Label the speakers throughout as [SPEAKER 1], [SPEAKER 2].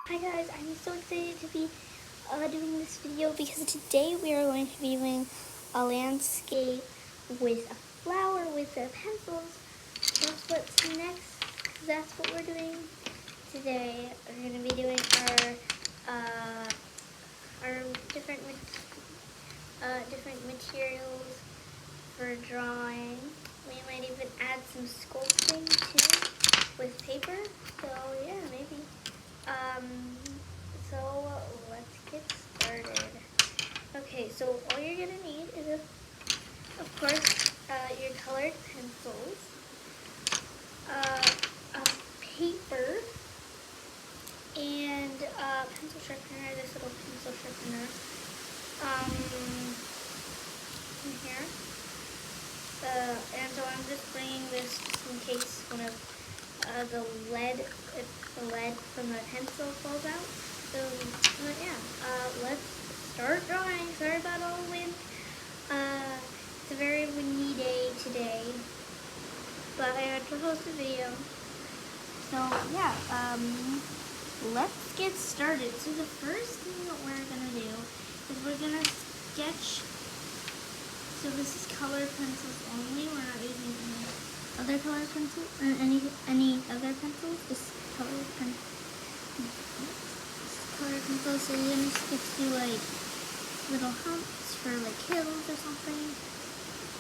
[SPEAKER 1] Hi guys, I'm so excited to be doing this video because today we are going to be doing a landscape with a flower with the pencils. That's what's next, 'cause that's what we're doing today. We're going to be doing our different materials for drawing. We might even add some sculpting too with paper. So yeah, maybe. So let's get started. Okay, so all you're gonna need is, of course, your colored pencils, a paper, and a pencil sharpener. This little pencil sharpener. In here. And so I'm just bringing this just in case one of the lead from the pencil falls out. So yeah, let's start drawing. Sorry about all the wind. It's a very windy day today, but I had to post a video. So yeah, let's get started. So the first thing that we're gonna do is we're gonna sketch. So this is colored pencils only. We're not using any other colored pencils, or any other pencils. Just colored pencils. So you're gonna sketch do like little humps for like hills or something.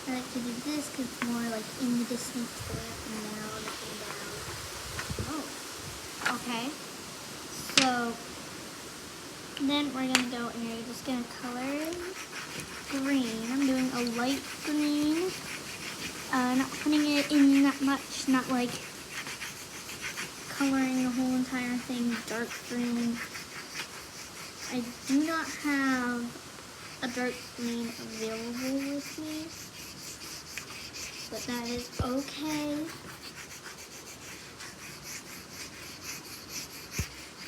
[SPEAKER 1] I like to do this because it's more like in the distance, going up and down, up and down. Oh, okay. So then we're gonna go and you're just gonna color green. I'm doing a light green. Not putting it in that much, not like coloring the whole entire thing dark green. I do not have a dark green available with me, but that is okay.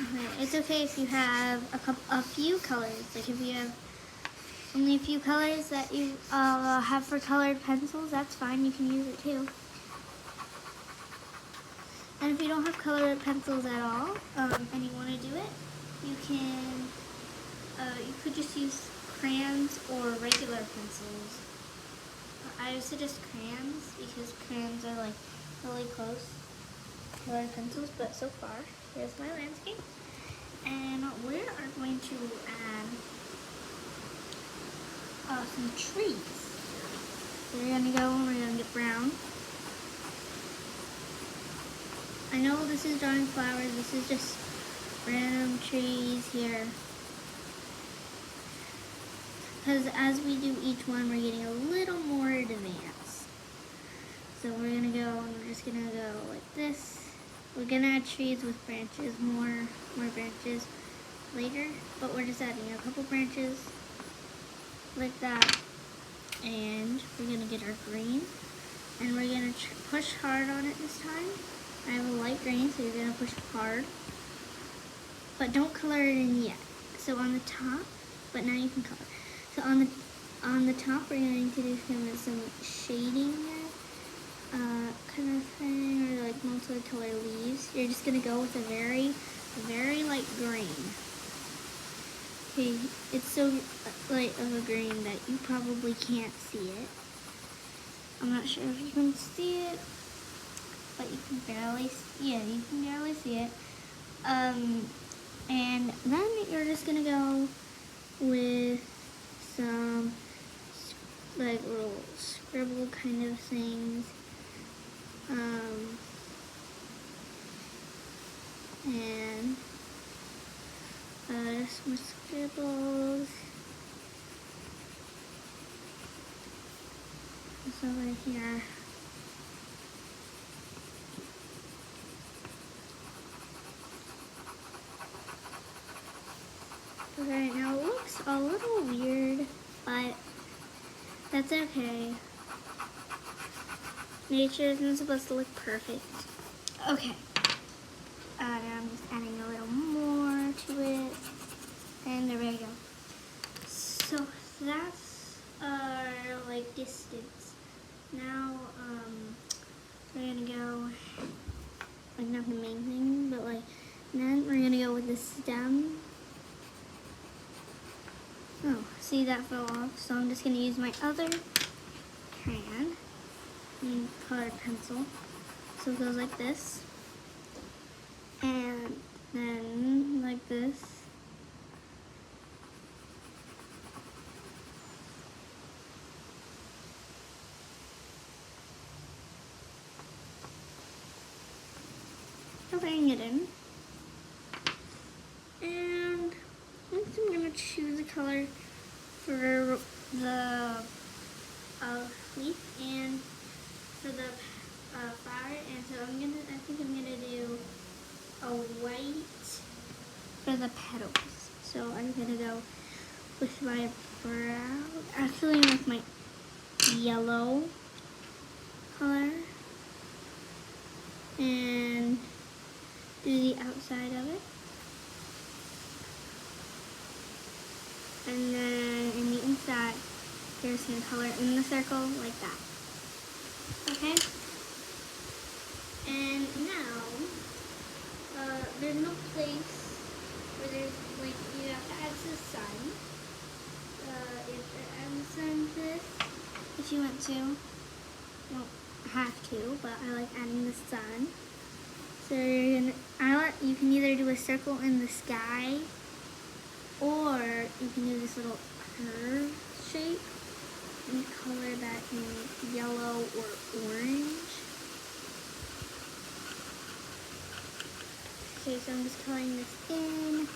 [SPEAKER 1] Okay, it's okay if you have a few colors. Like if you have only a few colors that you have for colored pencils, that's fine. You can use it too. And if you don't have colored pencils at all, and you want to do it, you can. You could just use crayons or regular pencils. I would suggest crayons because crayons are like really close to colored pencils. But so far, here's my landscape, and we are going to add some trees. So we're gonna get brown. I know this is drawing flowers, this is just random trees here. Because as we do each one, we're getting a little more advanced. So we're gonna go, and we're just gonna go like this. We're gonna add trees with branches, more branches later, but we're just adding a couple branches like that. And we're gonna get our green, and we're gonna push hard on it this time. I have a light green, so you're gonna push hard, but don't color it in yet. So on the top, but now you can color. So on the top, we're going to do some shading, kind of thing, or like multi-color leaves. You're just gonna go with a very, very light green. Okay, it's so light of a green that you probably can't see it. I'm not sure if you can see it, but you can barely see it. And then you're just gonna go with some like little scribble kind of things. And just more scribbles. It's over here. Okay, now it looks a little weird, but that's okay. Nature isn't supposed to look perfect. Okay. Now I'm just adding a little more to it. And there we go. So that's our like distance. Now we're gonna go, like not the main thing, but like then we're gonna go with this stem. Oh, see, that fell off. So I'm just going to use my other crayon and colored pencil. So it goes like this. And then like this. Coloring it in. And next I'm going to choose a color for the leaf and for the flower. And so I think I'm gonna do a white for the petals. So I'm gonna go with my brown, actually with my yellow color, and do the outside of it. And then in the inside, you're just gonna color in the circle like that. Okay? And now, there's no place where there's, like, you have to add the sun. You have to add the sun to this if you want to. You don't have to, but I like adding the sun. So you can either do a circle in the sky, or you can do this little curve shape and color that in yellow or orange. Okay, so I'm just coloring this in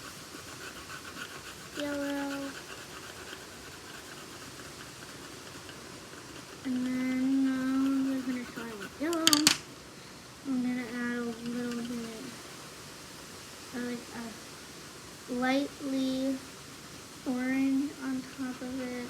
[SPEAKER 1] yellow. And then I'm going to color with yellow. I'm going to add a little bit of like a lightly orange on top of it.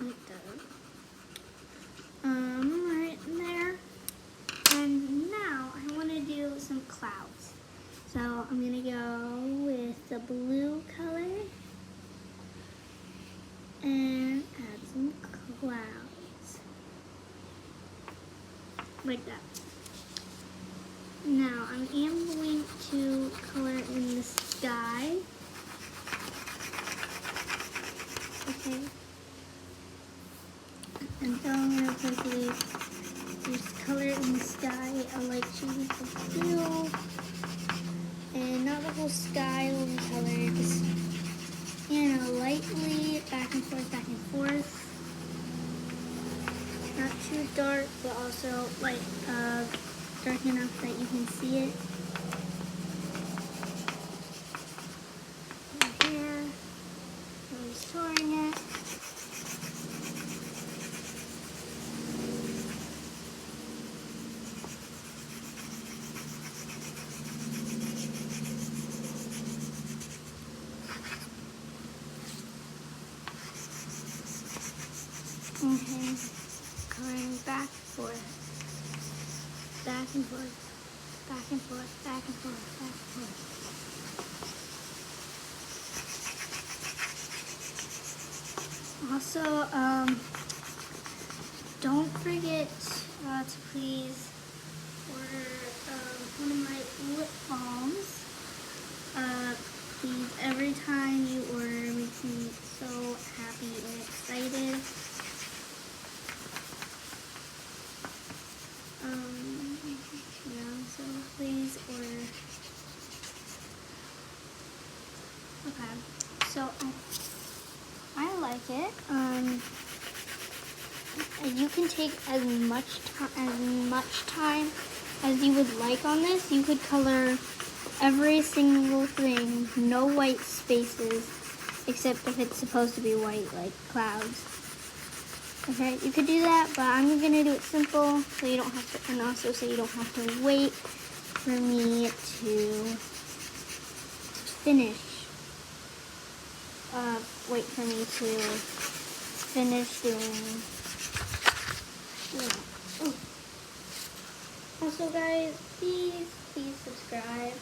[SPEAKER 1] Like that. Right there. And now I want to do some clouds. So I'm going to go with the blue color and add some clouds. Like that. Now I am going to color in the sky. Okay. And so I'm going to quickly just color in the sky a light shade of blue. And not the whole sky will be colored, just lightly back and forth. Not too dark, but also like dark enough that you can see it. Right here, I'm restoring it. Okay, coloring back and forth, back and forth, back and forth, back and forth, back and forth. Also, don't forget to please order one of my lip balms. Please, every time you order, it makes me so happy and excited. So please order. Okay, so I like it. You can take as much time as you would like on this. You could color every single thing, no white spaces, except if it's supposed to be white, like clouds. Okay, you could do that, but I'm gonna do it simple, so you don't have to, and also so you don't have to wait for me to finish. Wait for me to finish doing. Yeah. Oh. Also, Also, guys, please subscribe.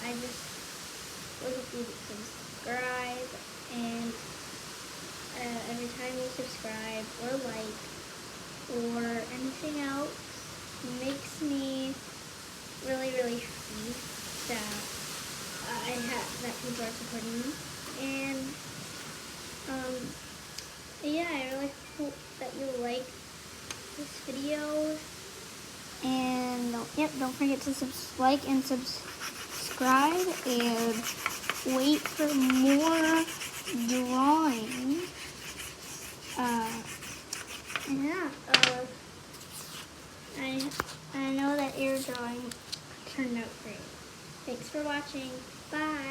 [SPEAKER 1] I just would hope you subscribe, and every time you subscribe or like or anything else makes me really happy that that people are supporting me. And yeah, I really hope that you like this video. And don't forget to like and subscribe, and wait for more drawing. Yeah, I know that your drawing turned out great. Thanks for watching. Bye.